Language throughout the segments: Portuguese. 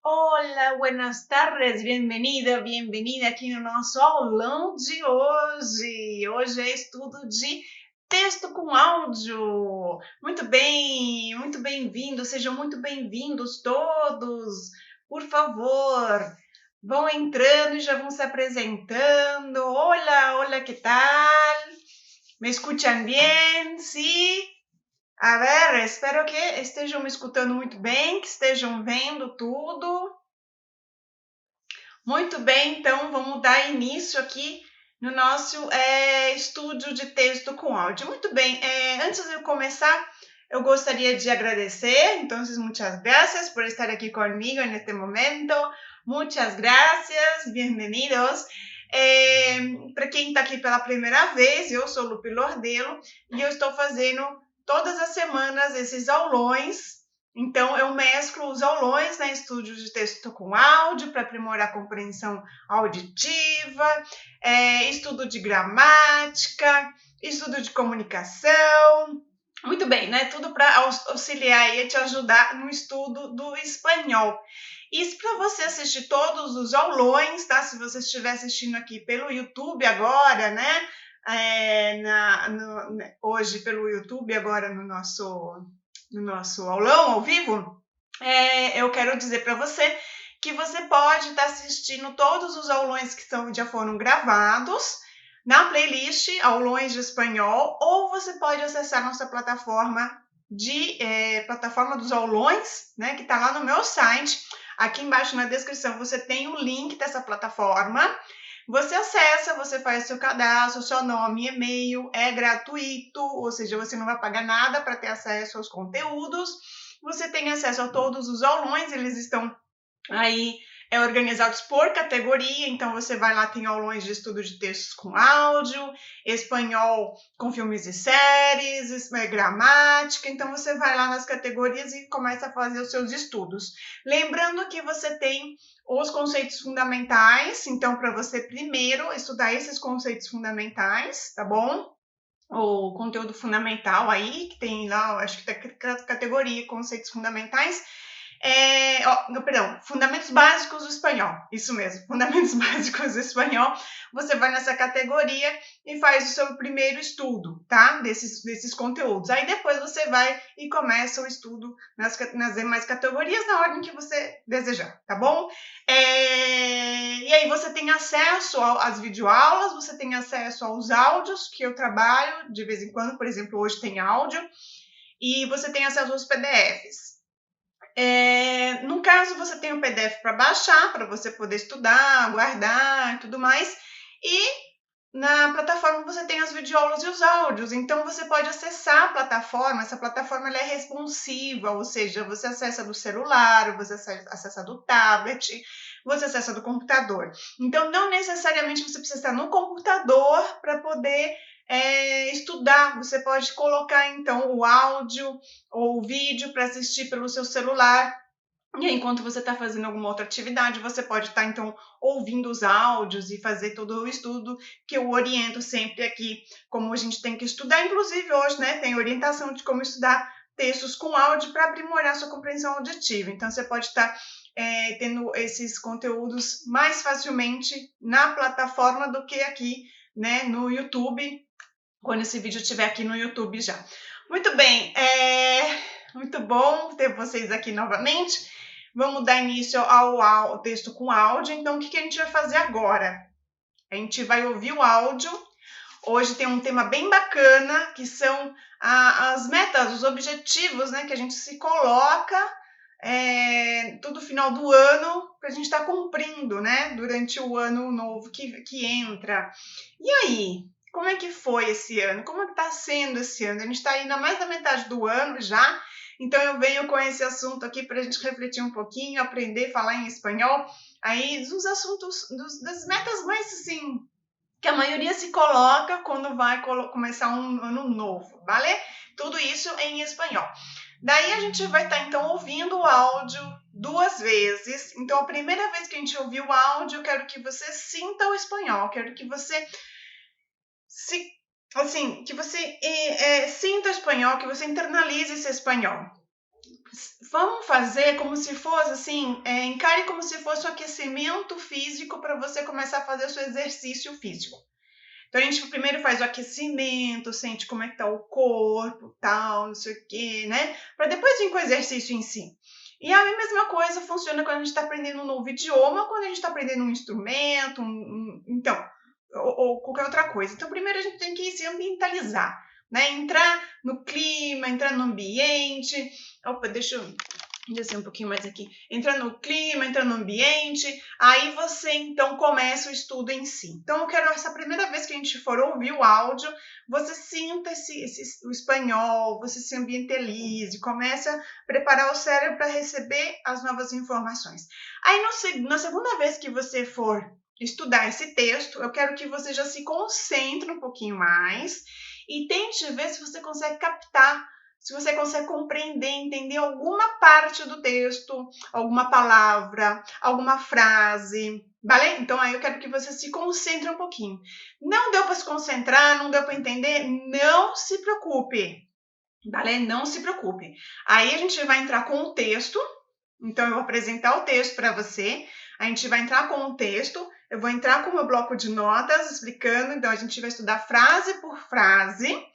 Olá, buenas tardes, bem-vinda, bem-vinda aqui no nosso aulão de hoje. Hoje é estudo de texto com áudio. Muito bem, muito bem-vindos, sejam muito bem-vindos todos. Por favor, vão entrando e já vão se apresentando. Olá, olá, que tal? Me escutam bem? Sim? A ver, espero que estejam me escutando muito bem, que estejam vendo tudo. Muito bem, então vamos dar início aqui no nosso estúdio de texto com áudio. Muito bem, antes de eu começar, eu gostaria de agradecer. Então, muitas gracias por estar aqui comigo neste momento. Muitas gracias, bem-vindos. Para quem está aqui pela primeira vez, eu sou Lupe Lordelo e eu estou fazendo todas as semanas esses aulões. Então, eu mesclo os aulões, né, estúdio de texto com áudio, para aprimorar a compreensão auditiva, estudo de gramática, estudo de comunicação. Muito bem, né? Tudo para auxiliar e te ajudar no estudo do espanhol. Isso para você assistir todos os aulões, tá? Se você estiver assistindo aqui pelo YouTube agora, né? Hoje pelo YouTube, agora no nosso aulão ao vivo, eu quero dizer para você que você pode estar assistindo todos os aulões que já foram gravados na playlist Aulões de Espanhol, ou você pode acessar nossa plataforma plataforma dos aulões, né, que está lá no meu site. Aqui embaixo na descrição você tem o link dessa plataforma. Você acessa, você faz seu cadastro, seu nome, e-mail, é gratuito, ou seja, você não vai pagar nada para ter acesso aos conteúdos. Você tem acesso a todos os aulões, eles estão aí organizados por categoria, então você vai lá, tem aulões de estudo de textos com áudio, espanhol com filmes e séries, gramática, então você vai lá nas categorias e começa a fazer os seus estudos. Lembrando que você tem os conceitos fundamentais, então para você primeiro estudar esses conceitos fundamentais, tá bom? O conteúdo fundamental aí, que tem lá, acho que tá categoria conceitos fundamentais, Fundamentos Básicos do Espanhol. Isso mesmo, Fundamentos Básicos do Espanhol. Você vai nessa categoria e faz o seu primeiro estudo, tá? Desses conteúdos. Aí depois você vai e começa o estudo nas demais categorias na ordem que você desejar, tá bom? E aí você tem acesso às videoaulas, você tem acesso aos áudios que eu trabalho de vez em quando, por exemplo, hoje tem áudio, e você tem acesso aos PDFs. No caso, você tem o PDF para baixar, para você poder estudar, guardar e tudo mais. E na plataforma você tem as videoaulas e os áudios. Então, você pode acessar a plataforma. Essa plataforma ela é responsiva, ou seja, você acessa do celular, você acessa do tablet, você acessa do computador. Então, não necessariamente você precisa estar no computador para poder estudar. Você pode colocar, então, o áudio ou o vídeo para assistir pelo seu celular. E aí, enquanto você está fazendo alguma outra atividade, você pode estar, então, ouvindo os áudios e fazer todo o estudo que eu oriento sempre aqui, como a gente tem que estudar. Inclusive, hoje, né, tem orientação de como estudar textos com áudio para aprimorar sua compreensão auditiva. Então, você pode estar tendo esses conteúdos mais facilmente na plataforma do que aqui, né, no YouTube, quando esse vídeo estiver aqui no YouTube já. Muito bem, muito bom ter vocês aqui novamente. Vamos dar início ao texto com áudio. Então, o que a gente vai fazer agora? A gente vai ouvir o áudio. Hoje tem um tema bem bacana, que são as metas, os objetivos, né, que a gente se coloca todo final do ano para a gente estar cumprindo, né, durante o ano novo que entra. E aí? Como é que foi esse ano? Como está sendo esse ano? A gente está indo a mais da metade do ano já, então eu venho com esse assunto aqui para a gente refletir um pouquinho, aprender a falar em espanhol, aí dos assuntos, das metas mais assim, que a maioria se coloca quando vai começar um ano novo, vale? Tudo isso em espanhol. Daí a gente vai estar, então, ouvindo o áudio 2 vezes. Então, a primeira vez que a gente ouvir o áudio, eu quero que você sinta o espanhol, quero que você sinta o espanhol, que você internalize esse espanhol. vamos fazer como se fosse assim, encare como se fosse um aquecimento físico para você começar a fazer o seu exercício físico. Então a gente primeiro faz o aquecimento, sente como é que tá o corpo, tal, não sei o quê, né? Para depois vir com o exercício em si. E a mesma coisa funciona quando a gente está aprendendo um novo idioma, quando a gente está aprendendo um instrumento, então, ou qualquer outra coisa. Então primeiro a gente tem que se ambientalizar, né? Entrar no clima, entrar no ambiente. Opa, deixa eu descer um pouquinho mais aqui. Entrar no clima, entrar no ambiente. Aí você então começa o estudo em si. Então eu quero essa primeira vez que a gente for ouvir o áudio, você sinta o espanhol, você se ambientalize, comece a preparar o cérebro para receber as novas informações. Aí na segunda vez que você for estudar esse texto, eu quero que você já se concentre um pouquinho mais e tente ver se você consegue captar, se você consegue compreender, entender alguma parte do texto, alguma palavra, alguma frase, vale? Então aí eu quero que você se concentre um pouquinho. Não deu para se concentrar, não deu para entender? Não se preocupe, vale? Não se preocupe. Aí a gente vai entrar com o texto, então eu vou apresentar o texto para você, a gente vai entrar com o texto, eu vou entrar com o meu bloco de notas explicando, então a gente vai estudar frase por frase.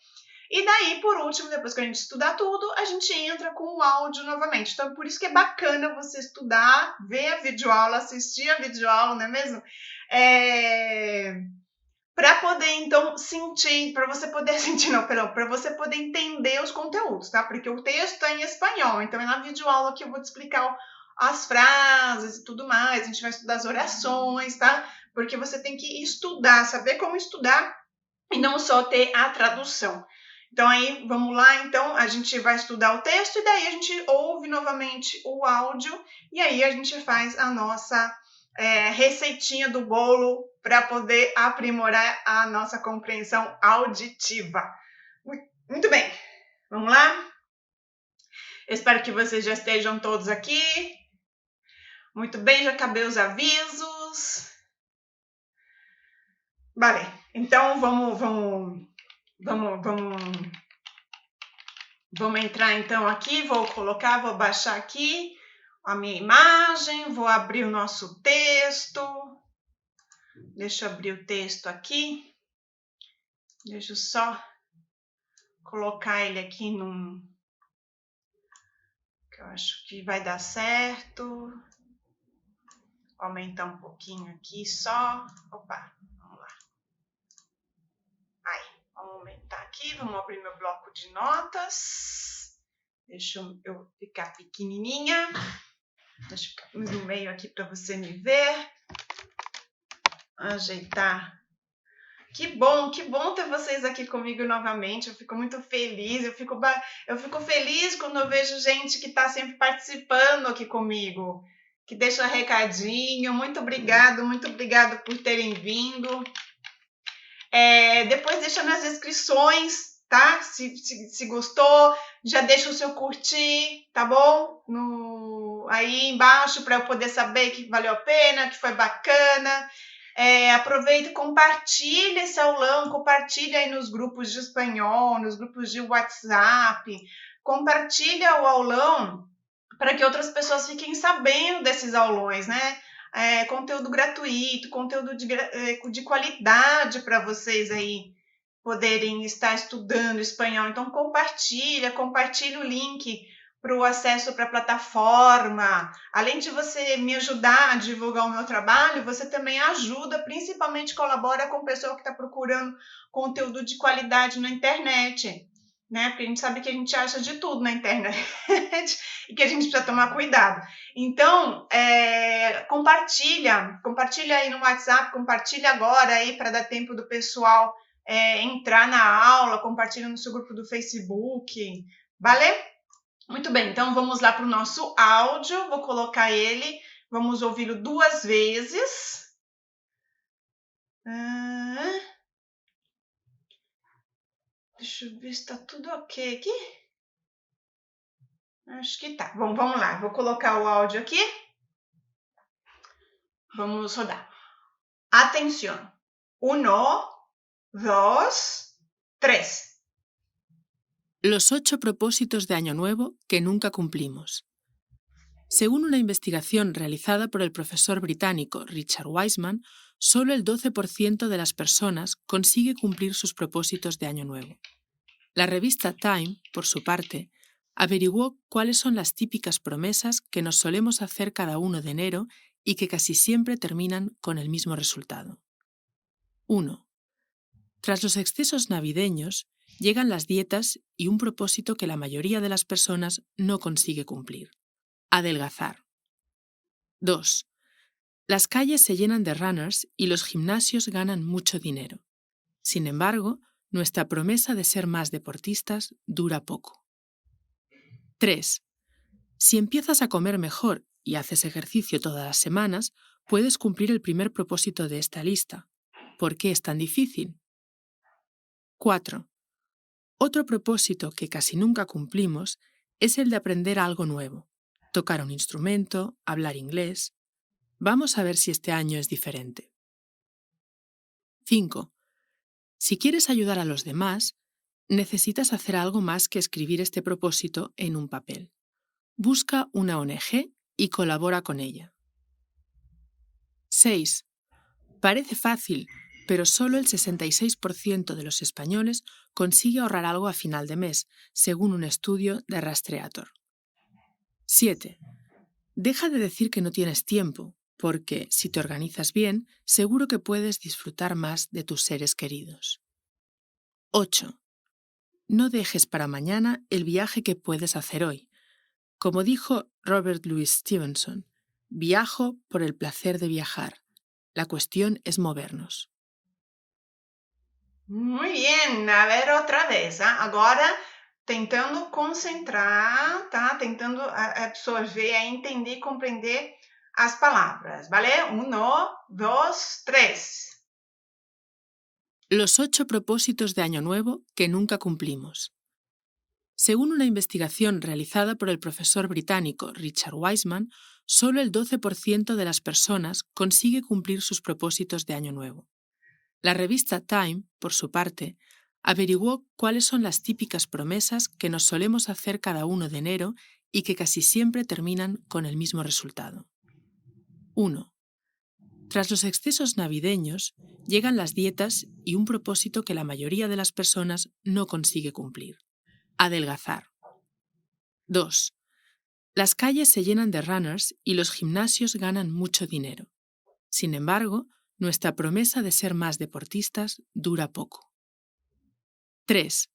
E daí, por último, depois que a gente estudar tudo, a gente entra com o áudio novamente. Então, por isso que é bacana você estudar, ver a videoaula, assistir a videoaula, não é mesmo? Para poder, então, sentir, para você poder sentir, não, perdão, para você poder entender os conteúdos, tá? Porque o texto está em espanhol, então é na videoaula que eu vou te explicar as frases e tudo mais, a gente vai estudar as orações, tá? Porque você tem que estudar, saber como estudar e não só ter a tradução. Então aí, vamos lá, então a gente vai estudar o texto e daí a gente ouve novamente o áudio e aí a gente faz a nossa receitinha do bolo para poder aprimorar a nossa compreensão auditiva. Muito bem, vamos lá? Eu espero que vocês já estejam todos aqui. Muito bem, já acabei os avisos. Vale, então vamos entrar então aqui, vou baixar aqui a minha imagem, vou abrir o nosso texto. Deixa eu abrir o texto aqui. Deixa eu só colocar ele aqui que eu acho que vai dar certo. Aumentar um pouquinho aqui só. Opa, vamos lá. Aí, vamos aumentar aqui, vamos abrir meu bloco de notas. Deixa eu ficar pequenininha. Deixa eu ficar no meio aqui para você me ver. Ajeitar. Que bom ter vocês aqui comigo novamente. Eu fico muito feliz. Eu fico feliz quando eu vejo gente que está sempre participando aqui comigo, que deixa recadinho. Muito obrigado por terem vindo. Depois deixa nas descrições, tá? Se gostou, já deixa o seu curtir, tá bom? Aí embaixo para eu poder saber que valeu a pena, que foi bacana. Aproveita e compartilha esse aulão, compartilha aí nos grupos de espanhol, nos grupos de WhatsApp, compartilha o aulão para que outras pessoas fiquem sabendo desses aulões, né? Conteúdo gratuito, conteúdo de qualidade para vocês aí poderem estar estudando espanhol. Então compartilha o link para o acesso para a plataforma. Além de você me ajudar a divulgar o meu trabalho, você também ajuda, principalmente colabora com o pessoal que está procurando conteúdo de qualidade na internet, né? Porque a gente sabe que a gente acha de tudo na internet e que a gente precisa tomar cuidado. Então, compartilha aí no WhatsApp, compartilha agora aí para dar tempo do pessoal entrar na aula, compartilha no seu grupo do Facebook, vale? Muito bem, então vamos lá para o nosso áudio, vou colocar ele, vamos ouvi-lo 2 vezes. Deixa eu ver se está tudo ok aqui. Acho que tá. Bom, vamos lá, vou colocar o áudio aqui. Vamos rodar. Atenção. 1, 2, 3. Los 8 propósitos de Año Nuevo que nunca cumplimos. Según una investigación realizada por el profesor británico Richard Wiseman, solo el 12% de las personas consigue cumplir sus propósitos de Año Nuevo. La revista Time, por su parte, averiguó cuáles son las típicas promesas que nos solemos hacer cada 1 de enero y que casi siempre terminan con el mismo resultado. 1. Tras los excesos navideños, llegan las dietas y un propósito que la mayoría de las personas no consigue cumplir: adelgazar. 2. Las calles se llenan de runners y los gimnasios ganan mucho dinero. Sin embargo, nuestra promesa de ser más deportistas dura poco. 3. Si empiezas a comer mejor y haces ejercicio todas las semanas, puedes cumplir el primer propósito de esta lista. ¿Por qué es tan difícil? 4. Otro propósito que casi nunca cumplimos es el de aprender algo nuevo: tocar un instrumento, hablar inglés. Vamos a ver si este año es diferente. 5. Si quieres ayudar a los demás, necesitas hacer algo más que escribir este propósito en un papel. Busca una ONG y colabora con ella. 6. Parece fácil, pero solo el 66% de los españoles consigue ahorrar algo a final de mes, según un estudio de Rastreator. 7. Deja de decir que no tienes tiempo, porque si te organizas bien, seguro que puedes disfrutar más de tus seres queridos. 8. No dejes para mañana el viaje que puedes hacer hoy. Como dijo Robert Louis Stevenson, viajo por el placer de viajar. La cuestión es movernos. Muy bien, a ver outra vez, tá? Agora, tentando concentrar, tá? Tentando absorver, entender, compreender as palavras, ¿vale? 1, 2, 3. Los 8 propósitos de Año Nuevo que nunca cumplimos. Según una investigación realizada por el profesor británico Richard Wiseman, solo el 12% de las personas consigue cumplir sus propósitos de Año Nuevo. La revista Time, por su parte, averiguó cuáles son las típicas promesas que nos solemos hacer cada 1 de enero y que casi siempre terminan con el mismo resultado. 1. Tras los excesos navideños, llegan las dietas y un propósito que la mayoría de las personas no consigue cumplir: adelgazar. 2. Las calles se llenan de runners y los gimnasios ganan mucho dinero. Sin embargo, nuestra promesa de ser más deportistas dura poco. 3.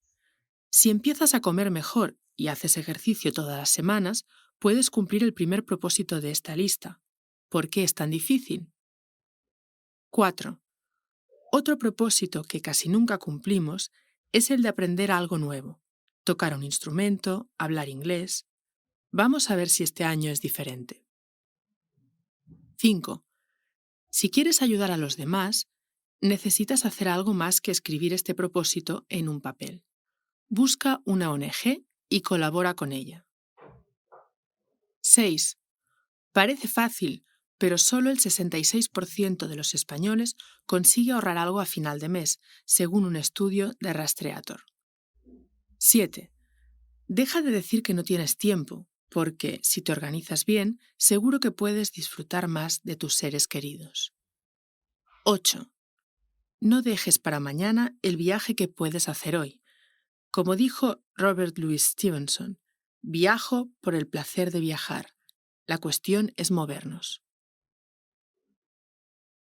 Si empiezas a comer mejor y haces ejercicio todas las semanas, puedes cumplir el primer propósito de esta lista. ¿Por qué es tan difícil? 4. Otro propósito que casi nunca cumplimos es el de aprender algo nuevo: tocar un instrumento, hablar inglés. Vamos a ver si este año es diferente. 5. Si quieres ayudar a los demás, necesitas hacer algo más que escribir este propósito en un papel. Busca una ONG y colabora con ella. 6. Parece fácil, pero solo el 66% de los españoles consigue ahorrar algo a final de mes, según un estudio de Rastreator. 7. Deja de decir que no tienes tiempo, porque si te organizas bien, seguro que puedes disfrutar más de tus seres queridos. 8. No dejes para mañana el viaje que puedes hacer hoy. Como dijo Robert Louis Stevenson, viajo por el placer de viajar. La cuestión es movernos.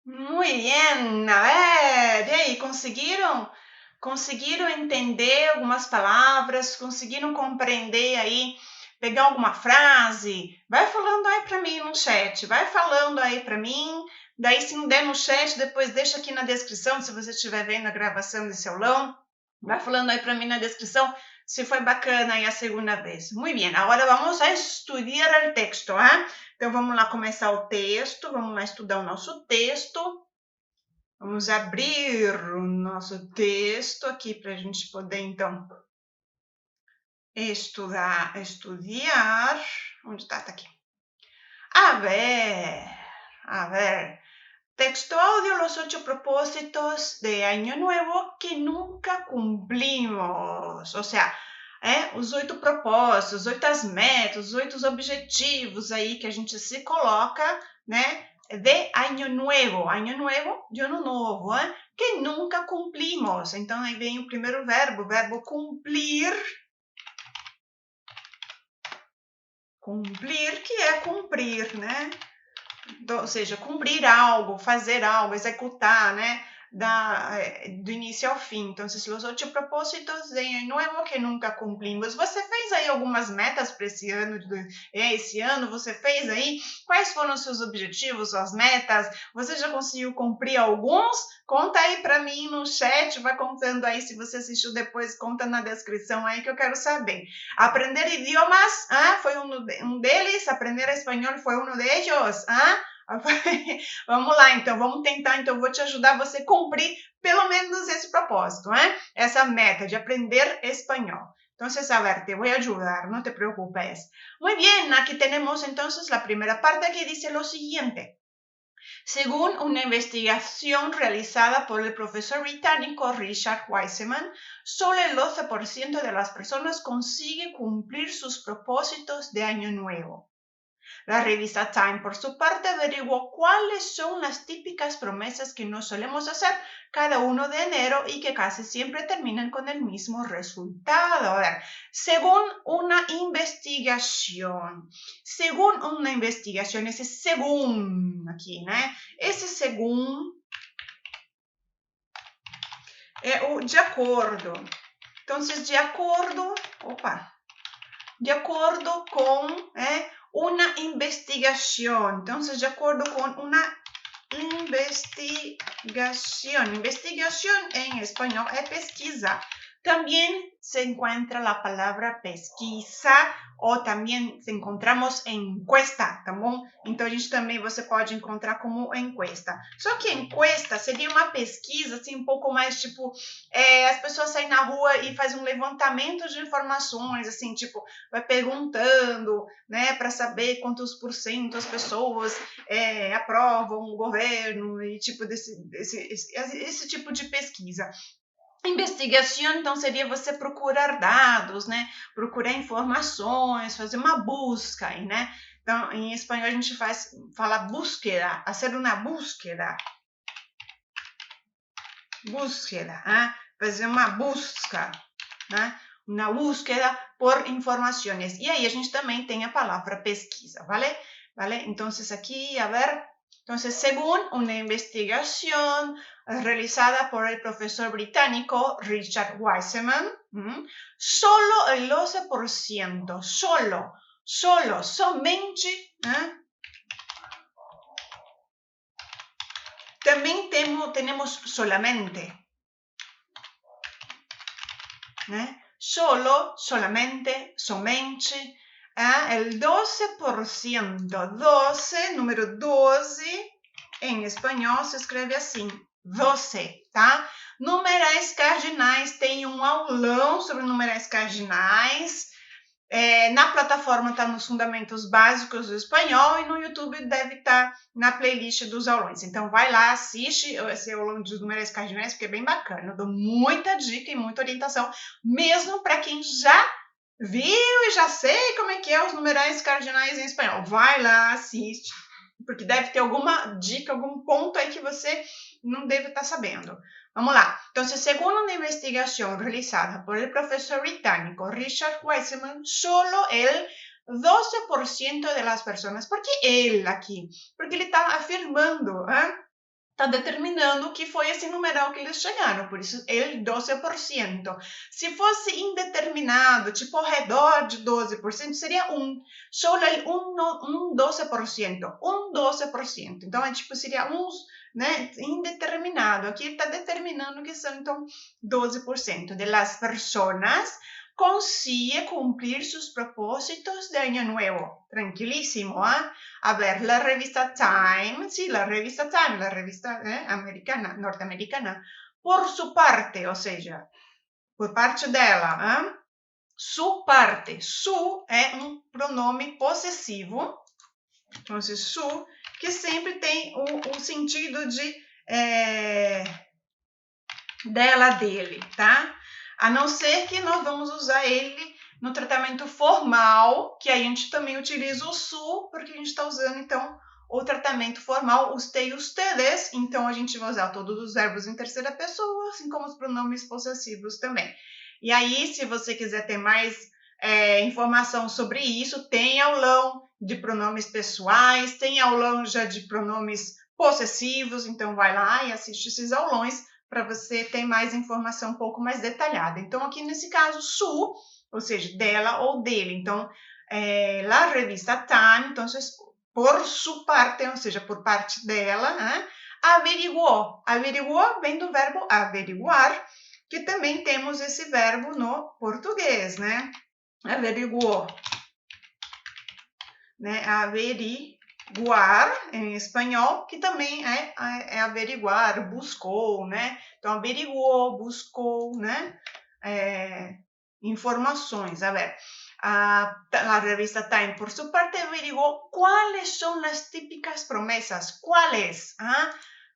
Muy bien, a ver, e aí, conseguiram? Conseguiram entender algumas palavras? Conseguiram compreender aí, pegar alguma frase? Vai falando aí para mim no chat, vai falando aí para mim. Daí, se não der no chat, depois deixa aqui na descrição, se você estiver vendo a gravação desse aulão. Vai falando aí para mim na descrição se foi bacana aí a segunda vez. Muito bem, agora vamos a estudar o texto, hein? Então, vamos lá começar o texto, vamos lá estudar o nosso texto. Vamos abrir o nosso texto aqui para a gente poder, então, estudar. Onde está? Está aqui. A ver. Texto audio, los 8 propósitos de Año Nuevo que nunca cumplimos. O sea, os 8 propósitos, 8 metas, os 8 objetivos aí que a gente se coloca, né, de Año Nuevo, de Ano Novo, que nunca cumplimos. Então, aí vem o primeiro verbo, o verbo cumplir. Cumplir, que é cumprir, né? Ou seja, cumprir algo, fazer algo, executar, né? Do início ao fim. Então, os 8 propósitos de Año Nuevo que nunca cumplimos. Você fez aí algumas metas para esse ano? Esse ano você fez aí? Quais foram os seus objetivos, suas metas? Você já conseguiu cumprir alguns? Conta aí para mim no chat, vai contando aí. Se você assistiu depois, conta na descrição aí que eu quero saber. Aprender idiomas, foi um deles. Aprender espanhol foi um deles, Vamos lá, então, vamos tentar. Então, vou te ajudar a você cumprir pelo menos esse propósito, essa meta de aprender espanhol. Entonces, a ver, te voy a ayudar, no te preocupes. Muy bien, aquí tenemos entonces la primera parte que dice lo siguiente. Según una investigación realizada por el profesor británico Richard Wiseman, solo el 12% de las personas consigue cumplir sus propósitos de Año Nuevo. La revista Time, por su parte, averiguó cuáles son las típicas promesas que nos solemos hacer cada 1 de enero y que casi siempre terminan con el mismo resultado. A ver, según una investigación, ese según aquí, ¿no? Esse según é o de acordo. Então, de acordo com una investigación. Entonces, de acuerdo con una investigación. Investigación en español es pesquisa. También se encuentra la palabra pesquisa ou também encontramos encuesta, tá bom? Então, você pode encontrar como encuesta. Só que encuesta seria uma pesquisa, assim, um pouco mais, tipo, as pessoas saem na rua e fazem um levantamento de informações, assim, tipo, vai perguntando, né, para saber quantos % as pessoas aprovam o governo e, tipo, esse tipo de pesquisa. Investigação, então, seria você procurar dados, né? Procurar informações, fazer uma busca, né? Então, em espanhol a gente fala búsqueda, fazer uma búsqueda. Fazer uma busca, né? Uma búsqueda por informações. E aí a gente também tem a palavra pesquisa, ¿vale? Então, aqui, a ver... Entonces, según una investigación realizada por el profesor británico Richard Wiseman, solo el 12%, somente, también tenemos solamente, solo, solamente, somente. El 12%, 12, número 12, em espanhol se escreve assim, 12, tá? Numerais cardinais, tem um aulão sobre numerais cardinais. Na plataforma está nos fundamentos básicos do espanhol e no YouTube deve estar na playlist dos aulões. Então, vai lá, assiste esse aulão dos numerais cardinais, porque é bem bacana. Eu dou muita dica e muita orientação, mesmo para quem já viu e já sei como é que é os numerais cardinais em espanhol. Vai lá, assiste, porque deve ter alguma dica, algum ponto aí que você não deve estar sabendo. Vamos lá. Então, segundo uma investigação realizada por el professor británico Richard Wiseman, solo el 12% de las personas. Por que ele aqui? Porque ele está afirmando, está determinando o que foi esse numeral que eles chegaram, por isso ele 12%. Se fosse indeterminado, tipo ao redor de 12%, seria só um 12%, 12%. Então, seria né, indeterminado. Aqui ele está determinando que são, então, 12% de las personas consigue cumplir sus propósitos de Año Nuevo. Tranquilísimo, A ver, la revista Time, sí, la revista americana, norteamericana, por su parte, o sea, por parte dela, su parte, su é um pronome possessivo, então, su, que sempre tem o sentido de dela, dele, tá? A não ser que nós vamos usar ele No tratamento formal, que aí a gente também utiliza o su, porque a gente está usando, então, o tratamento formal, usted e ustedes. Então, a gente vai usar todos os verbos em terceira pessoa, assim como os pronomes possessivos também. E aí, se você quiser ter mais informação sobre isso, tem aulão de pronomes pessoais, tem aulão já de pronomes possessivos, então vai lá e assiste esses aulões para você ter mais informação um pouco mais detalhada. Então, aqui nesse caso, su, ou seja, dela ou dele. Então, la revista Time, então, por su parte, ou seja, por parte dela, averiguou. Averiguou vem do verbo averiguar, que também temos esse verbo no português, né? Averiguou, né? Averiguar em espanhol, que também é averiguar, buscou, né? Então, averiguou, buscou, né? Informações. A ver, la revista Time, por su parte, averiguó cuáles son las típicas promesas. ¿Cuáles?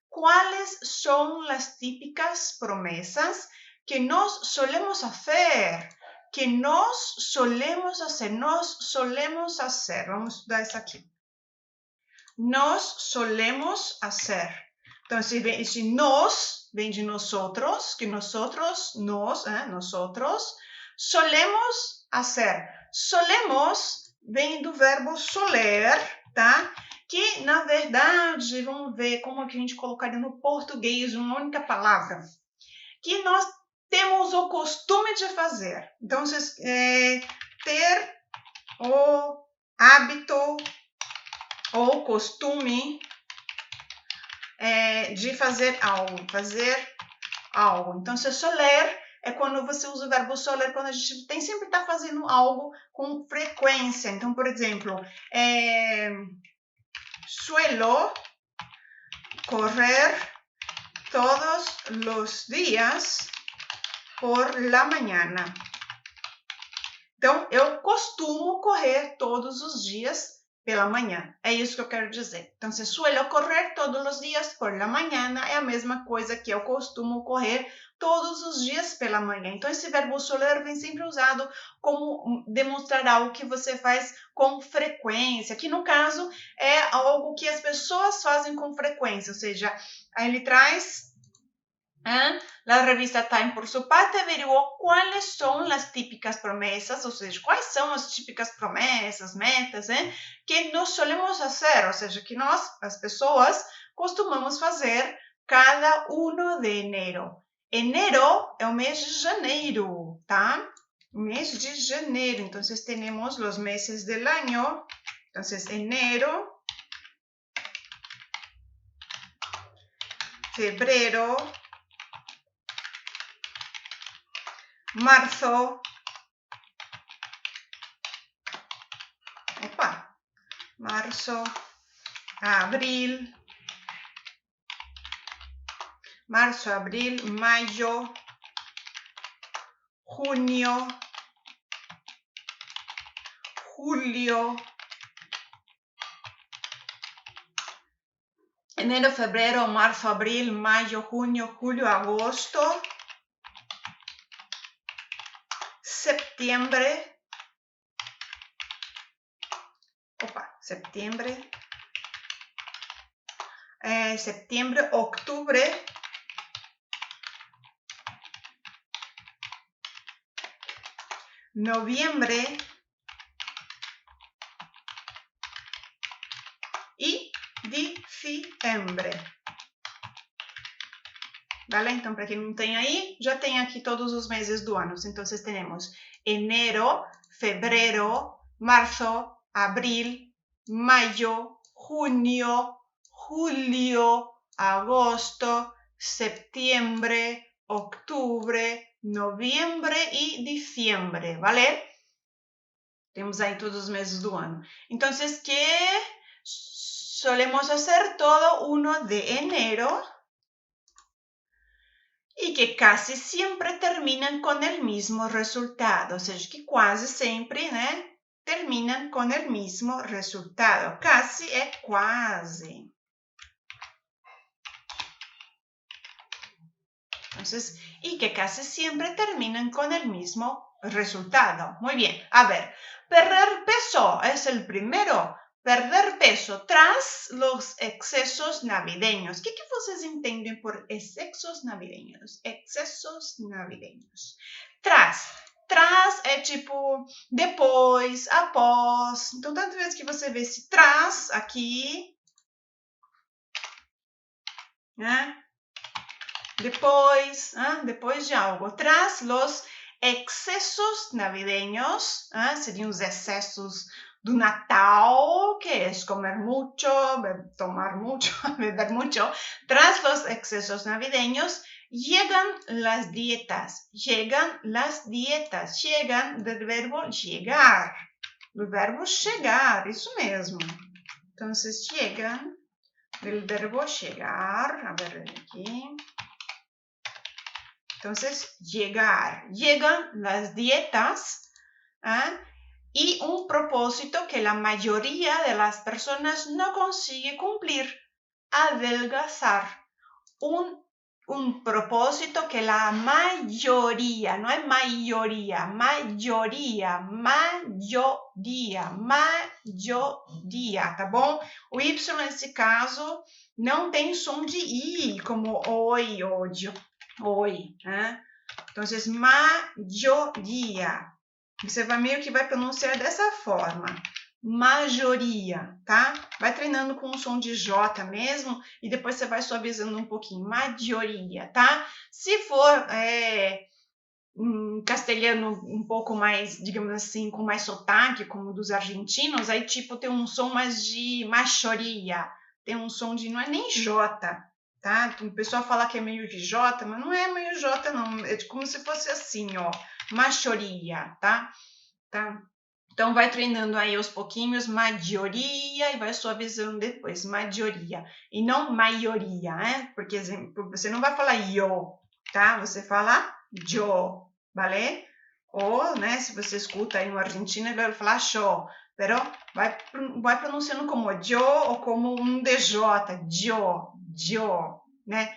¿Cuáles son las típicas promesas que nos solemos hacer? Que nos solemos hacer. Vamos estudar isso aqui. Nos solemos hacer. Então, se nos vem de nosotros, que nosotros, nosotros, solemos hacer. Solemos vem do verbo soler, tá? Que, na verdade, vamos ver como que a gente colocaria no português uma única palavra. Que nós temos o costume de fazer. Então, ter o hábito ou costume de fazer algo. Então, se soler é quando você usa o verbo soler, quando a gente tem sempre está fazendo algo com frequência. Então, por exemplo, suelo correr todos los días por la mañana. Então, eu costumo correr todos os dias pela manhã. É isso que eu quero dizer. Então, se suelo correr todos os dias por la mañana, é a mesma coisa que eu costumo correr todos os dias pela manhã. Então, esse verbo soler vem sempre usado como demonstrar algo que você faz com frequência, que no caso é algo que as pessoas fazem com frequência, ou seja, aí ele traz... La revista Time, por su parte, averiguou quais são as típicas promessas, ou seja, quais são as típicas promessas, metas, que nós solemos fazer, ou seja, que nós, as pessoas, costumamos fazer cada 1 de enero. Enero é o mês de janeiro, tá? Mês de janeiro. Então, temos os meses do ano. Então, enero, febrero, marzo, abril, mayo, junio, julio, enero, febrero, marzo, abril, mayo, junio, julio, agosto, septiembre, octubre, noviembre e diciembre. Vale? Então, para quem não tem aí, já tem aqui todos os meses do ano. Então, temos enero, febrero, marzo, abril, mayo, junio, julio, agosto, septiembre, octubre, noviembre e diciembre, vale? Temos aí todos os meses do ano. Então, que solemos fazer todo 1 de enero e que quase sempre terminam com o mesmo resultado, ou seja, que quase sempre, terminam com o mesmo resultado. Casi é quase. Entonces, y que casi siempre terminan con el mismo resultado. Muy bien, a ver, perder peso es el primero. Perder peso tras los excesos navideños. O que vocês entendem por excesos navideños? Excesos navideños. Tras. Tras é tipo depois, após. Então, tantas vezes que você vê esse tras aqui, né? Depois de algo. Tras los excesos navideños, seriam os excessos do Natal, que é comer mucho, tomar mucho, beber mucho. Tras los excesos navideños, llegan las dietas. Llegan las dietas. Llegan del verbo llegar. Do verbo chegar, isso mesmo. Então, llegan del verbo llegar. A ver aqui. Entonces, llegar. Llegan las dietas y un propósito que la mayoría de las personas no consigue cumplir. Adelgazar. Un propósito que la mayoría, no es mayoría, mayoría, tá bom? O Y nesse caso não tem som de I, como oi, ódio. Oi, né? Então, maioria. Você vai pronunciar dessa forma. Maioria, tá? Vai treinando com o som de J mesmo e depois você vai suavizando um pouquinho. Maioria, tá? Se for castelhano um pouco mais, digamos assim, com mais sotaque, como dos argentinos, aí tipo tem um som mais de maioria. Tem um som de, não é nem J, tá? O pessoal fala que é meio de J, mas não é meio J, não. É como se fosse assim, ó. Maioria, tá? Então, vai treinando aí aos pouquinhos, maioria, e vai suavizando depois, maioria. E não maioria, né? Porque, exemplo, você não vai falar yo, tá? Você fala yo, vale? Ou, né, se você escuta aí no argentino, ele vai falar yo. Pero vai pronunciando como yo ou como um DJ, yo, né?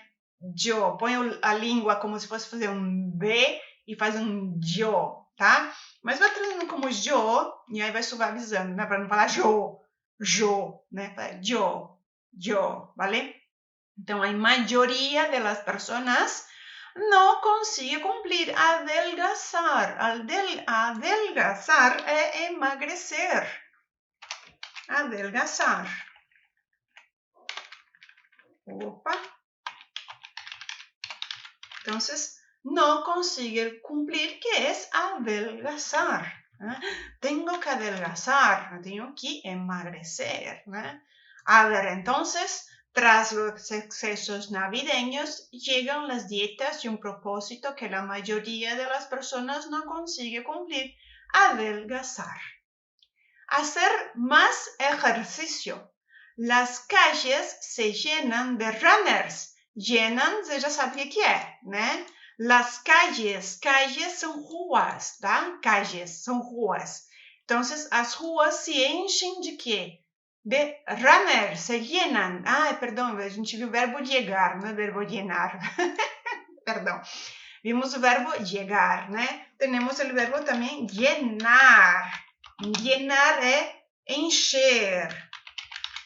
Yo, põe a língua como se fosse fazer um B e faz um yo, tá? Mas vai treinando como yo e aí vai suavizando, né? Para não falar jo, né? Yo, vale? Então, a maioria das pessoas não consigue cumprir. Adelgazar. Adelgazar é emagrecer. Adelgazar. Opa. Então, não consigue cumprir, que é adelgazar. ¿Eh? Tengo que adelgazar, tengo que emagrecer. ¿Eh? A ver, entonces, tras los excesos navideños, llegan las dietas y un propósito que la mayoría de las personas no consigue cumplir: adelgazar. Hacer más ejercicio. Las calles se llenan de runners. Llenan, você já sabe o que é, né? Las calles são ruas, tá? Calles são ruas. Então, as ruas se enchem de quê? De runners, se llenan. Perdão, a gente viu o verbo llegar, não é o verbo llenar. Perdão. Vimos o verbo llegar, né? Temos o verbo também llenar. Llenar é encher.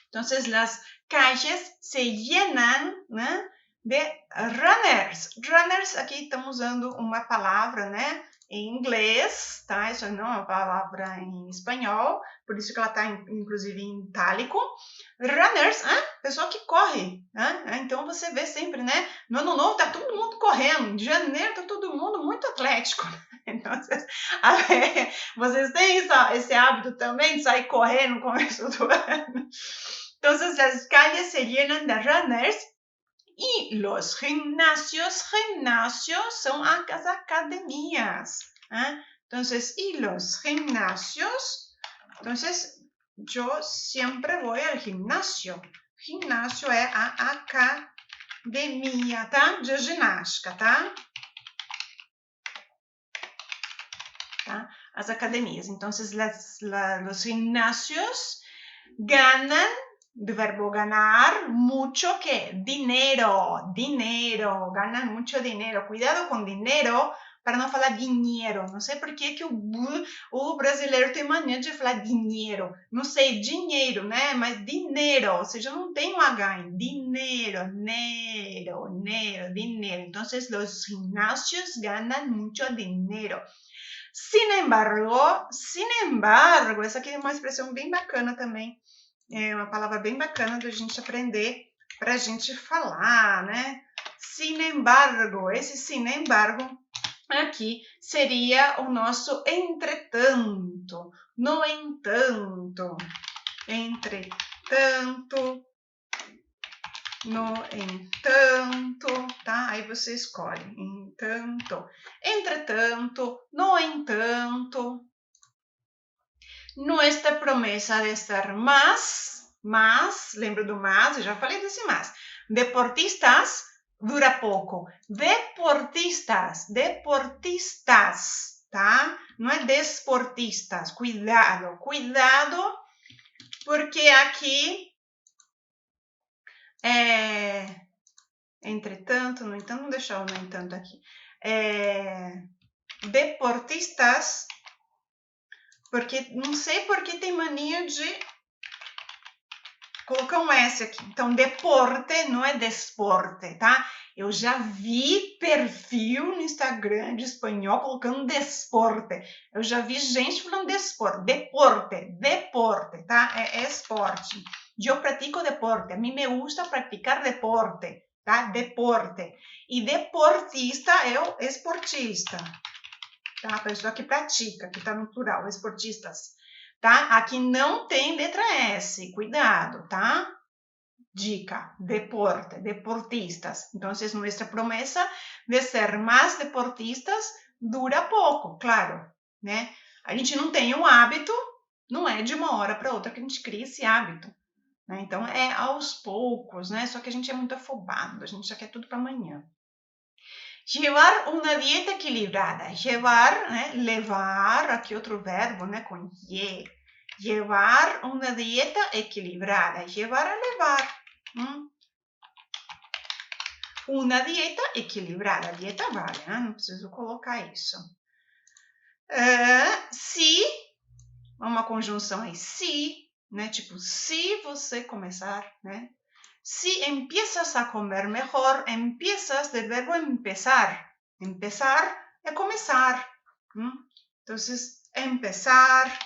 Então, as calles se llenan, né, de runners. Runners, aqui estamos usando uma palavra, né, em inglês, tá? Isso não é uma palavra em espanhol, por isso que ela está, inclusive, em itálico. Runners, pessoa que corre, né? Então, você vê sempre, né, no ano novo tá todo mundo correndo, em janeiro tá todo mundo muito atlético. Então, vocês têm esse hábito também de sair correndo no começo do ano. Entonces, las calles se llenan de runners y los gimnasios son las academias. Entonces, y los gimnasios, entonces, yo siempre voy al gimnasio. Gimnasio é a academia, tá? De ginástica, tá? As academias. Entonces, los gimnasios ganan do verbo ganar mucho, que dinheiro, ganan mucho dinheiro. Cuidado com dinheiro, para não falar dinheiro. Não sei por que o brasileiro tem mania de falar dinheiro. Não sei, dinheiro, né? Mas dinheiro, ou seja, não tem um H em dinheiro, dinheiro. Então, os ginásios ganham muito dinheiro. Sin embargo, essa aqui é uma expressão bem bacana também. É uma palavra bem bacana da gente aprender, para a gente falar, né? Sin embargo, esse sin embargo aqui seria o nosso entretanto, no entanto, entretanto, no entanto, tá? Aí você escolhe, entanto, entretanto, no entanto. Nuestra promesa de ser más, lembra do más? Eu já falei desse más. Deportistas, dura pouco. Deportistas, tá? Não é desportistas. Cuidado, porque aqui entretanto, no entanto, vamos deixar o no entanto aqui. Deportistas, porque não sei por que tem mania de colocar um S aqui. Então, deporte não é desporte, tá? Eu já vi perfil no Instagram de espanhol colocando desporte. Eu já vi gente falando desporte. Deporte, tá? É esporte. Eu pratico deporte. A mim me gusta praticar deporte, tá? Deporte. E deportista é o esportista. Tá? A pessoa que pratica, que está no plural, esportistas, tá? Aqui não tem letra S, cuidado, tá? Dica, deporte, deportistas. Então, nossa promessa de ser mais deportistas dura pouco, claro, né? A gente não tem um hábito, não é de uma hora para outra que a gente cria esse hábito, né? Então, é aos poucos, né? Só que a gente é muito afobado, a gente já quer tudo para amanhã. Llevar uma dieta equilibrada. Llevar, né? Levar, aqui outro verbo, né? Com ye. Llevar uma dieta equilibrada. Llevar a levar. Uma dieta equilibrada. Dieta vale, né? Não preciso colocar isso. Se, uma conjunção aí, se, né? Tipo, se você começar, né? Si empiezas a comer mejor, empiezas del verbo empezar. Empezar é começar. Entonces, empezar.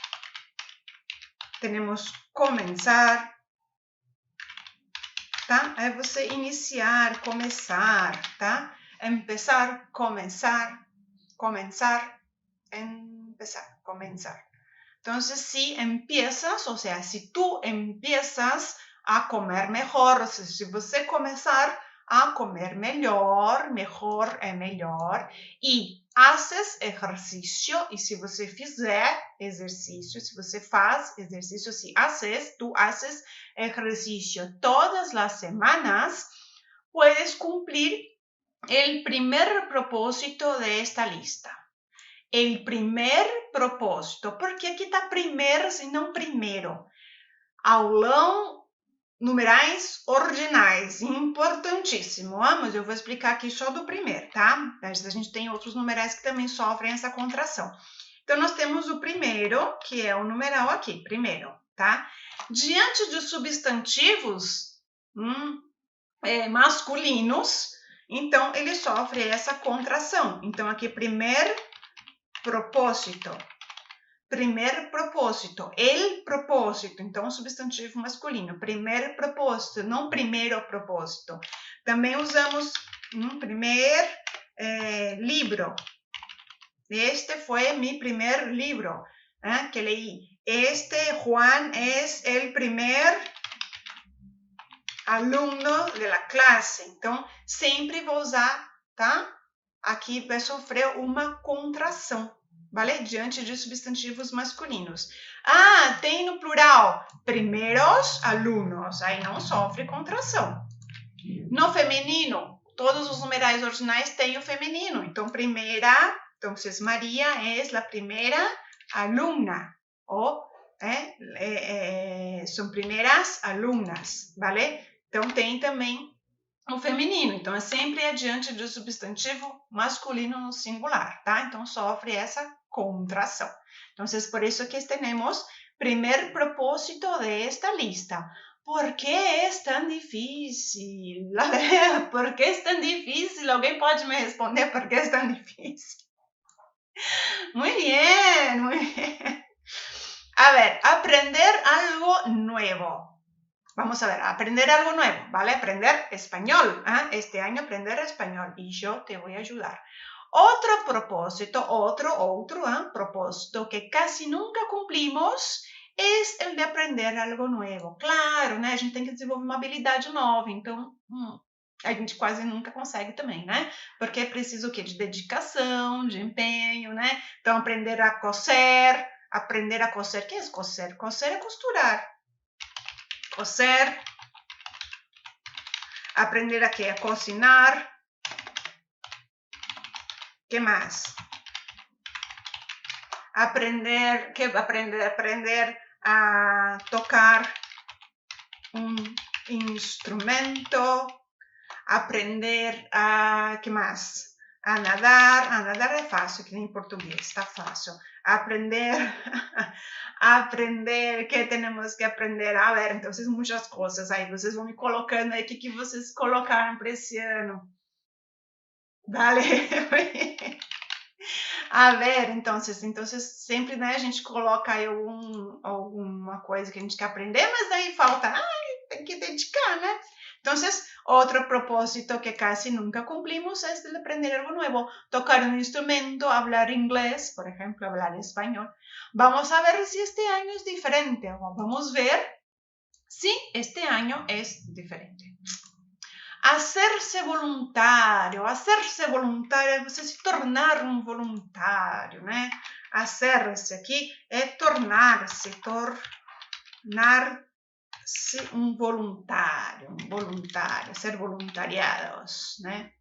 Temos comenzar. Tá? É você iniciar, começar, tá? Empezar, comenzar, empezar, comenzar. Entonces, si empiezas, o sea, si tú empiezas a comer mejor, ou seja, se você começar a comer melhor, mejor é melhor, e haces exercício, e se você fizer exercício, se você faz exercício, se haces, tu haces exercício todas las semanas, puedes cumplir el primer propósito de esta lista. El primer propósito. Por que aqui está primeiro e não primeiro? Aulão numerais ordinais, importantíssimo. Mas eu vou explicar aqui só do primeiro, tá? Mas a gente tem outros numerais que também sofrem essa contração. Então, nós temos o primeiro, que é o numeral aqui, primeiro, tá? Diante de substantivos masculinos, então, ele sofre essa contração. Então, aqui, primeiro propósito. Primeiro propósito, el propósito, então substantivo masculino, primeiro propósito, não primeiro propósito. Também usamos primeiro livro. Este foi mi primer libro que leí. Este Juan es el primer aluno de la clase. Então, sempre vou usar, tá? Aqui vai sofrer uma contração. Vale? Diante de substantivos masculinos. Tem no plural, primeiros alunos. Aí não sofre contração. No feminino, todos os numerais ordinais têm o feminino. Então, primeira, então, Maria é a primeira alumna. Ou são primeiras alunas, vale? Então, tem também o feminino. Então, é sempre adiante do substantivo masculino no singular, tá? Então, sofre essa contração. Então, por isso que temos primer propósito de esta lista. ¿Por qué es tan difícil? ¿Por qué es tan difícil? ¿Alguien puede me responder por qué es tan difícil? Muy bien, muy bien. A ver, aprender algo nuevo. Vamos a ver, aprender algo nuevo, ¿vale? Aprender español. Este año aprender español y yo te voy a ayudar. Otro propósito, otro propósito que casi nunca cumplimos es el de aprender algo novo. Claro, né? A gente tem que desenvolver uma habilidade nova, então a gente quase nunca consegue também, né? Porque é preciso o quê? De dedicação, de empenho, né? Então, aprender a coser. O que é coser? Coser é costurar. Coser. Aprender a quê? A cocinar. ¿Qué más? Aprender a tocar un instrumento, aprender a, ¿qué más? A nadar é fácil, que nem em português, está fácil. Aprender, ¿qué tenemos que aprender? A ver, então, muitas coisas aí, vocês vão me colocando aí, o que vocês colocaram para esse ano? Vale? A ver, então sempre, né, a gente coloca aí alguma coisa que a gente quer aprender, mas daí falta, tem que dedicar, né? Então, outro propósito que casi nunca cumplimos es el de aprender algo nuevo, tocar un instrumento, hablar inglés, por ejemplo, hablar español. Vamos a ver si este año es diferente, vamos a ver si este año es diferente. Hacerse voluntário é você se tornar um voluntário, né? Hacerse aqui é tornar-se um voluntário, ser voluntariados, né?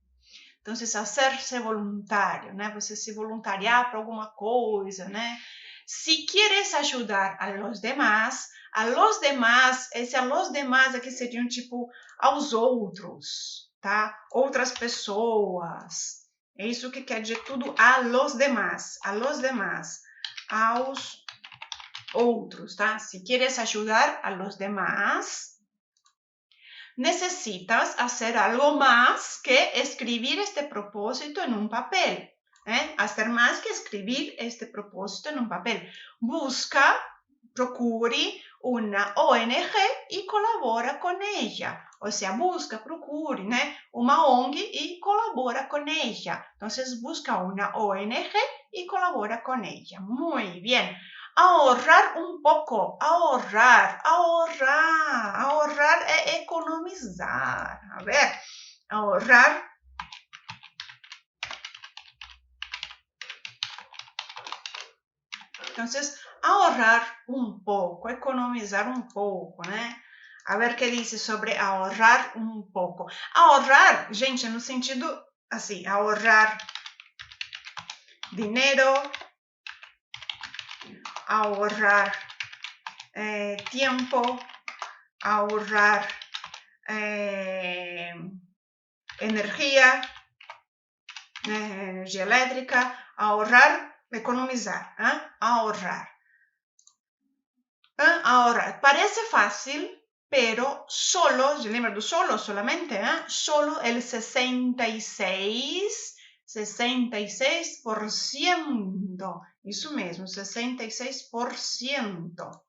Então, hacerse voluntário, né? Você se voluntariar para alguma coisa, né? Si quieres ajudar a los demás, esse a los demás aqui seriam tipo aos outros, tá? Outras pessoas. É isso que quer dizer tudo a los demás, aos outros, tá? Si quieres ajudar a los demás, necesitas hacer algo más que escribir este propósito en un papel. Hacer más que escribir este propósito en un papel. Procure una ONG y colabora con ella. O sea, procure, né? Uma ONG y colabora con ella. Entonces, busca una ONG y colabora con ella. Muy bien. Ahorrar un poco. Ahorrar é economizar. A ver, ahorrar. Então, ahorrar um pouco, economizar um pouco, né? A ver o que diz sobre ahorrar um pouco. Ahorrar, gente, no sentido assim, ahorrar dinheiro, ahorrar tempo, ahorrar energia elétrica, ahorrar, economizar, ahorrar. Ahorrar. Parece fácil, pero solo, ¿se lembra do solo? Solamente, solo el 66%. Isso mesmo, 66%.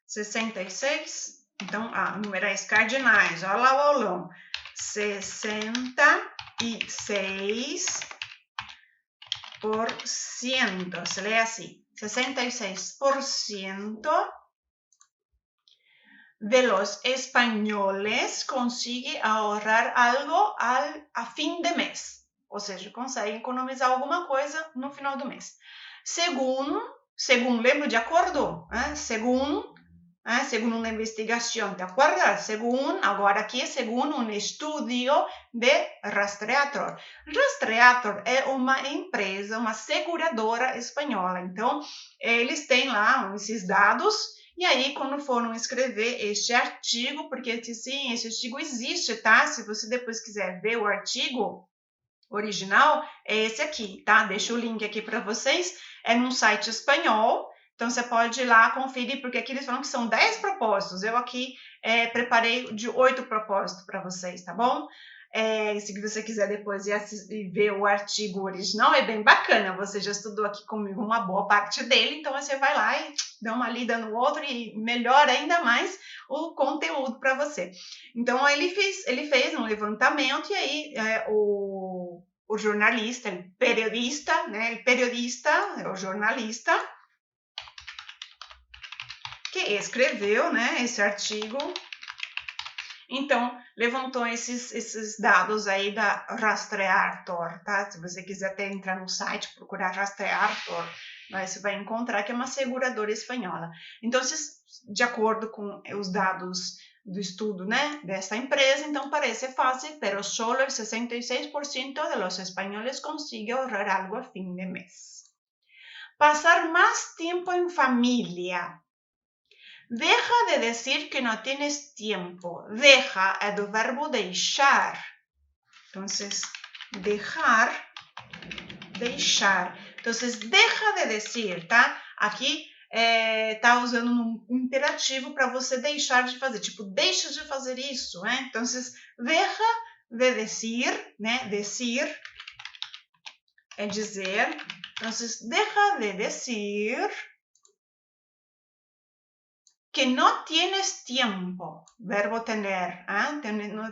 66, então, numerais cardinais, olha lá o aulão. 66%, se lê assim, 66% de los españoles consigue ahorrar algo a fin de mes, ou seja, consegue economizar alguma coisa no final do mês. Segundo, lembra de acordo? Segundo según una investigación, ¿te acuerdas? Agora aqui, segundo um estudio de Rastreator. Rastreator é uma empresa, uma seguradora espanhola. Então, eles têm lá esses dados, e aí, quando foram escrever este artigo, porque sim, esse artigo existe, tá? Se você depois quiser ver o artigo original, é esse aqui, tá? Deixa o link aqui para vocês. É num site espanhol. Então, você pode ir lá conferir, porque aqui eles falam que são 10 propósitos. Eu aqui preparei de 8 propósitos para vocês, tá bom? Se você quiser depois ir ver o artigo original, é bem bacana. Você já estudou aqui comigo uma boa parte dele, então você vai lá e dá uma lida no outro e melhora ainda mais o conteúdo para você. Então, ele fez um levantamento e aí o jornalista, o periodista, né? O jornalista que escreveu, né, esse artigo, então levantou esses dados aí da Rastreator, tá? Se você quiser até entrar no site, procurar Rastreator, você vai encontrar que é uma seguradora espanhola. Então, de acordo com os dados do estudo, né, dessa empresa, então parece fácil, pero solo el 66% de los españoles consigue ahorrar algo a fin de mes. Pasar más tiempo en familia. Deja de decir que no tienes tiempo. Deja é do verbo deixar. Então, deixar. Então, deja de decir, tá? Aqui tá usando um imperativo para você deixar de fazer. Tipo, deixa de fazer isso, né? Então, deja de decir, né? Decir é dizer. Então, deja de decir que no tienes tiempo, verbo tener,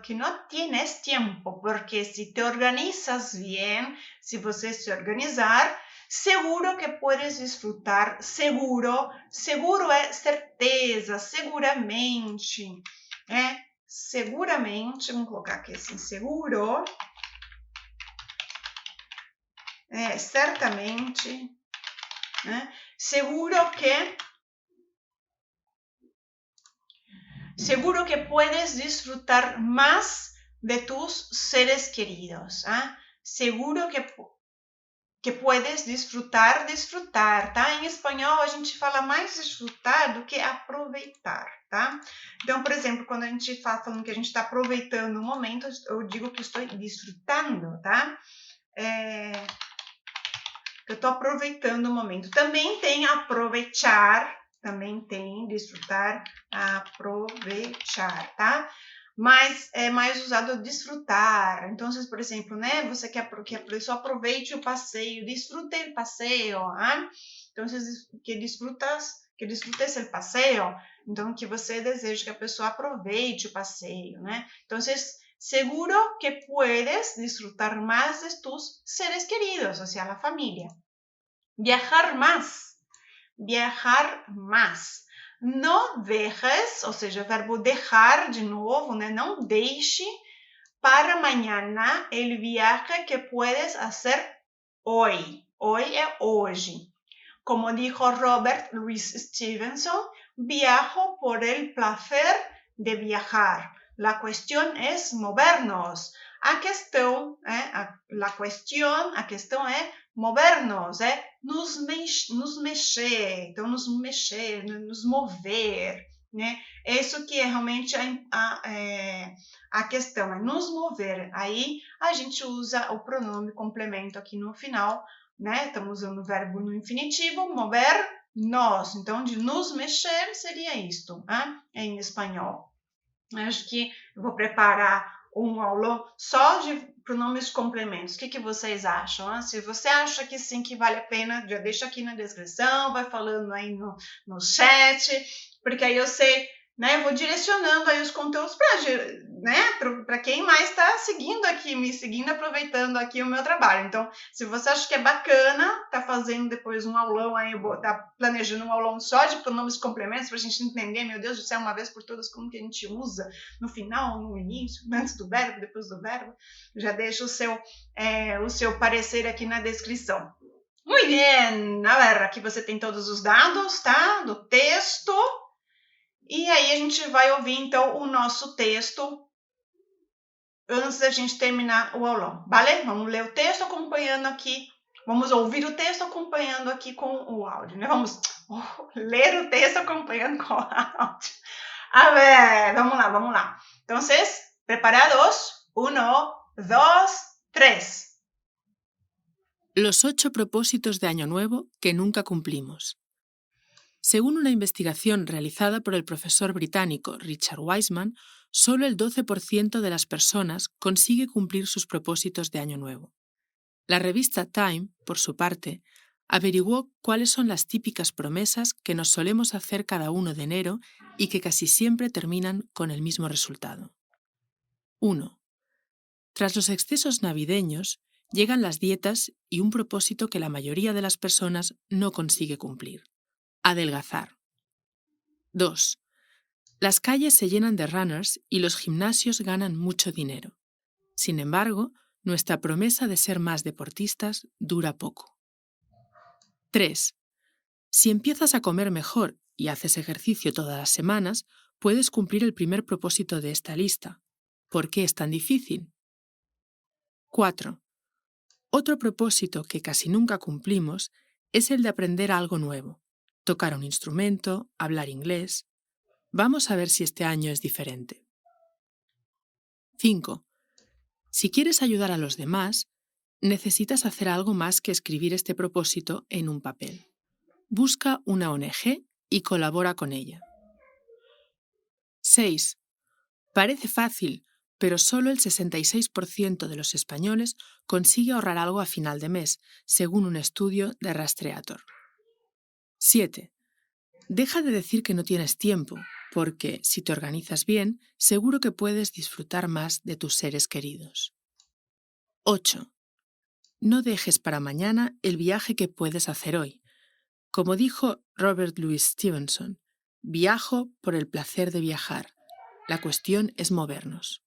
que no tienes tiempo, porque si te organizas bien, si você se organizar, seguro que puedes disfrutar, seguro é certeza, seguramente, seguramente, vamos colocar aqui assim, seguro, certamente, seguro que puedes disfrutar más de tus seres queridos. Seguro que puedes disfrutar, tá? Em espanhol, a gente fala mais desfrutar do que aproveitar, tá? Então, por exemplo, quando a gente fala falando que a gente está aproveitando o momento, eu digo que estou desfrutando, tá? Eu estou aproveitando o momento. Também tem aproveitar, também tem desfrutar, aproveitar, tá? Mas é mais usado desfrutar. Então, por exemplo, né? Você quer que a pessoa aproveite o passeio, desfrute o passeio, Então, que disfrutes o passeio. Então, que você deseja que a pessoa aproveite o passeio, né? Então, seguro que puedes disfrutar más de tus seres queridos, o sea, la familia. Viajar más. Não dejes, ou seja, o verbo dejar de novo, né? Não deixe para mañana el viaje que puedes hacer hoy. Hoy é hoje. Como dijo Robert Louis Stevenson, viajo por el placer de viajar. La cuestión es movernos. A questão é mover-nos, nos mexer, então nos mover, né? Isso que é realmente a questão, é nos mover. Aí a gente usa o pronome complemento aqui no final, né? Estamos usando o verbo no infinitivo, mover-nos. Então, de nos mexer seria isto, em espanhol. Acho que eu vou preparar um aulão só de pronomes complementos. O que vocês acham? Se você acha que sim, que vale a pena, já deixa aqui na descrição, vai falando aí no chat, porque aí eu sei, né? Eu vou direcionando aí os conteúdos para quem mais está seguindo aqui, me seguindo, aproveitando aqui o meu trabalho. Então, se você acha que é bacana, tá fazendo depois um aulão aí, tá planejando um aulão só de pronomes complementos para a gente entender, meu Deus do céu, uma vez por todas, como que a gente usa no final, no início, antes do verbo, depois do verbo, já deixa o seu parecer aqui na descrição. Muito bem, a ver, aqui você tem todos os dados, tá? Do texto. E aí a gente vai ouvir, então, o nosso texto antes da gente terminar o aulão, vale? Vamos ler o texto acompanhando aqui. Vamos ouvir o texto acompanhando aqui com o áudio, né? Vamos ler o texto acompanhando com o áudio. A ver, vamos lá. Entonces, ¿preparados? 1, 2, 3. Los 8 propósitos de Año Nuevo que nunca cumplimos. Según una investigación realizada por el profesor británico Richard Wiseman, solo el 12% de las personas consigue cumplir sus propósitos de Año Nuevo. La revista Time, por su parte, averiguó cuáles son las típicas promesas que nos solemos hacer cada 1 de enero y que casi siempre terminan con el mismo resultado. 1. Tras los excesos navideños, llegan las dietas y un propósito que la mayoría de las personas no consigue cumplir: adelgazar. 2. Las calles se llenan de runners y los gimnasios ganan mucho dinero. Sin embargo, nuestra promesa de ser más deportistas dura poco. 3. Si empiezas a comer mejor y haces ejercicio todas las semanas, puedes cumplir el primer propósito de esta lista. ¿Por qué es tan difícil? 4. Otro propósito que casi nunca cumplimos es el de aprender algo nuevo, tocar un instrumento, hablar inglés. Vamos a ver si este año es diferente. 5. Si quieres ayudar a los demás, necesitas hacer algo más que escribir este propósito en un papel. Busca una ONG y colabora con ella. 6. Parece fácil, pero solo el 66% de los españoles consigue ahorrar algo a final de mes, según un estudio de Rastreator. 7. Deja de decir que no tienes tiempo, porque si te organizas bien, seguro que puedes disfrutar más de tus seres queridos. 8. No dejes para mañana el viaje que puedes hacer hoy. Como dijo Robert Louis Stevenson, viajo por el placer de viajar. La cuestión es movernos.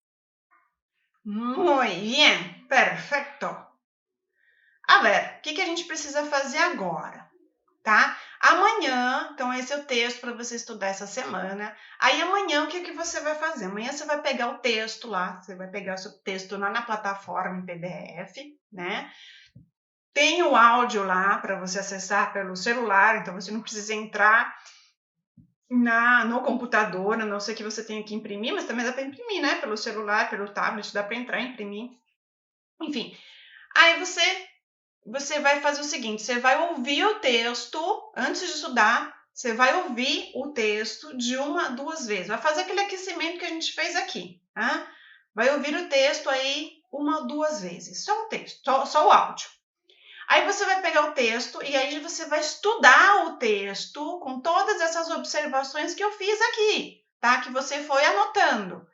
Muy bien, perfecto. A ver, o que a gente precisa fazer agora, tá? Amanhã, então esse é o texto para você estudar essa semana. Aí amanhã, o que você vai fazer? Amanhã você vai pegar o texto lá, você vai pegar o seu texto lá na plataforma em PDF, né? Tem o áudio lá para você acessar pelo celular, então você não precisa entrar no computador, a não ser que você tenha que imprimir, mas também dá para imprimir, né? Pelo celular, pelo tablet, dá para entrar e imprimir. Enfim, aí você vai fazer o seguinte, você vai ouvir o texto, antes de estudar, você vai ouvir o texto de 1, 2 vezes. Vai fazer aquele aquecimento que a gente fez aqui, tá? Vai ouvir o texto aí 1, 2 vezes, só o texto, só o áudio. Aí você vai pegar o texto e aí você vai estudar o texto com todas essas observações que eu fiz aqui, tá? Que você foi anotando.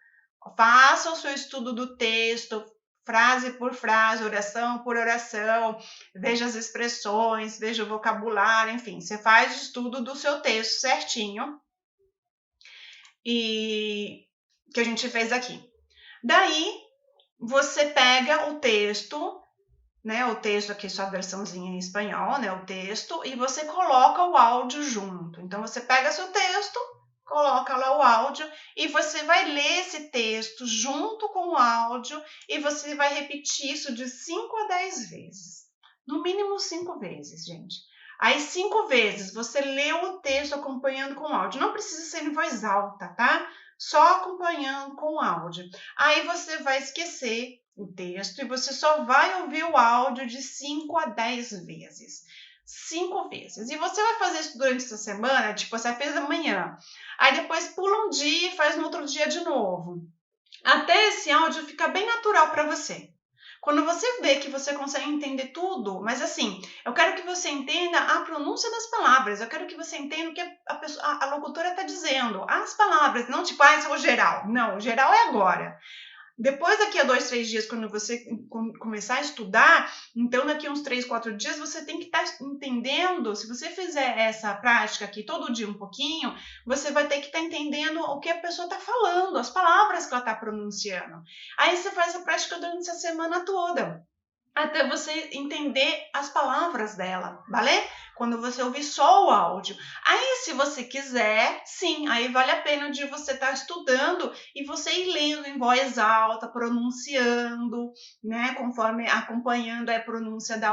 Faça o seu estudo do texto, frase por frase, oração por oração, veja as expressões, veja o vocabulário, enfim, você faz o estudo do seu texto certinho e que a gente fez aqui. Daí, você pega o texto, né, o texto aqui, sua versãozinha em espanhol, né, o texto, e você coloca o áudio junto. Então, você pega seu texto, coloca lá o áudio e você vai ler esse texto junto com o áudio e você vai repetir isso de 5 a 10 vezes. No mínimo 5 vezes, gente. Aí 5 vezes você lê o texto acompanhando com o áudio. Não precisa ser em voz alta, tá? Só acompanhando com o áudio. Aí você vai esquecer o texto e você só vai ouvir o áudio de 5 a 10 vezes. 5 vezes. E você vai fazer isso durante essa semana, tipo, você fez amanhã. Aí depois pula um dia e faz no outro dia de novo. Até esse áudio ficar bem natural para você. Quando você vê que você consegue entender tudo, mas assim, eu quero que você entenda a pronúncia das palavras, eu quero que você entenda o que a locutora está dizendo, as palavras, não tipo, isso é o geral. Não, o geral é agora. Depois, daqui a 2, 3 dias, quando você começar a estudar, então daqui a uns 3, 4 dias, você tem que estar entendendo, se você fizer essa prática aqui todo dia um pouquinho, você vai ter que estar entendendo o que a pessoa está falando, as palavras que ela está pronunciando. Aí você faz a prática durante essa semana toda, até você entender as palavras dela, vale? quando você ouvir só o áudio. Aí, se você quiser, sim, aí vale a pena de você estar estudando e você ir lendo em voz alta, pronunciando, né, conforme acompanhando a pronúncia da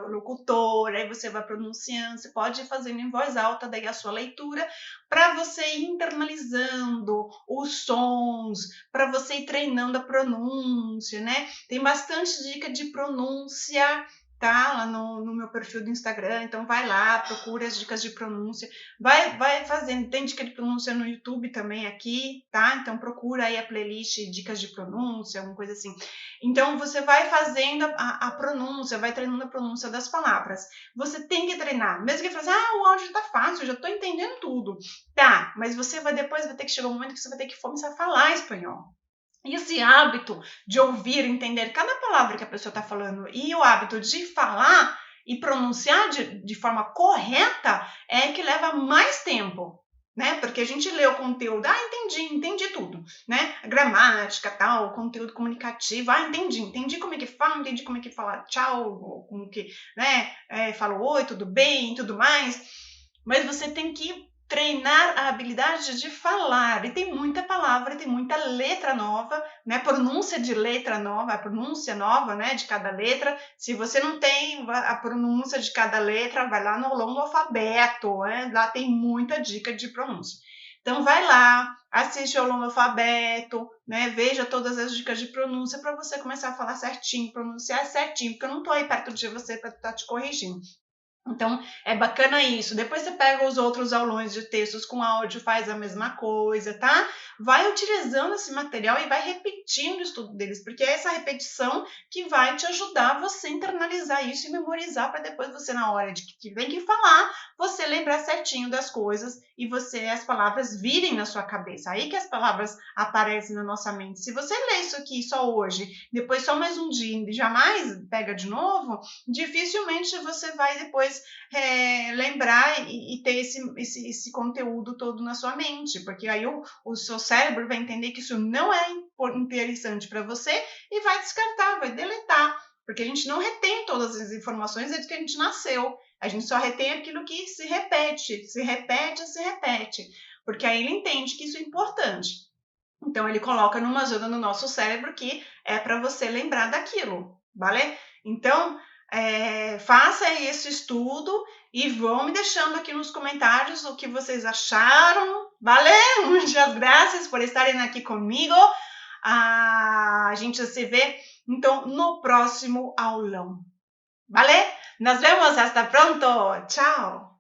locutora, aí você vai pronunciando, você pode ir fazendo em voz alta daí a sua leitura, para você ir internalizando os sons, para você ir treinando a pronúncia, né? Tem bastante dica de pronúncia, tá? Lá no meu perfil do Instagram, então vai lá, procura as dicas de pronúncia, vai fazendo, tem dica de pronúncia no YouTube também aqui, tá? Então procura aí a playlist dicas de pronúncia, alguma coisa assim. Então você vai fazendo a pronúncia, vai treinando a pronúncia das palavras. Você tem que treinar, mesmo que você fale assim, o áudio tá fácil, eu já tô entendendo tudo. Tá, mas você vai ter que chegar um momento que você vai ter que começar a falar espanhol. E esse hábito de ouvir, entender cada palavra que a pessoa está falando e o hábito de falar e pronunciar de forma correta é que leva mais tempo, né? Porque a gente lê o conteúdo, entendi tudo, né? A gramática, tal, o conteúdo comunicativo, entendi como é que fala, entendi como é que fala tchau, como que, né? Fala oi, tudo bem, tudo mais. Mas você tem que treinar a habilidade de falar, e tem muita palavra, tem muita letra nova, né? Pronúncia de letra nova, a pronúncia nova, né? De cada letra. Se você não tem a pronúncia de cada letra, vai lá no longo alfabeto, né? Lá tem muita dica de pronúncia. Então vai lá, assiste ao longo alfabeto, né? Veja todas as dicas de pronúncia para você começar a falar certinho, pronunciar certinho, porque eu não estou aí perto de você para estar te corrigindo. Então, é bacana isso. Depois você pega os outros aulões de textos com áudio, faz a mesma coisa, tá? Vai utilizando esse material e vai repetindo o estudo deles, porque é essa repetição que vai te ajudar você a internalizar isso e memorizar para depois você, na hora de que tem que falar, você lembrar certinho das coisas e as palavras virem na sua cabeça. Aí que as palavras aparecem na nossa mente. Se você lê isso aqui só hoje, depois só mais um dia e jamais pega de novo, dificilmente você vai depois lembrar e ter esse conteúdo todo na sua mente, porque aí o seu cérebro vai entender que isso não é interessante para você e vai descartar, vai deletar, porque a gente não retém todas as informações desde que a gente nasceu, a gente só retém aquilo que se repete, porque aí ele entende que isso é importante. Então ele coloca numa zona no nosso cérebro que é para você lembrar daquilo, vale? Então, faça esse estudo e vão me deixando aqui nos comentários o que vocês acharam, vale? Muitas graças por estarem aqui comigo. A gente se vê, então, no próximo aulão, vale? Nos vemos, hasta pronto, tchau!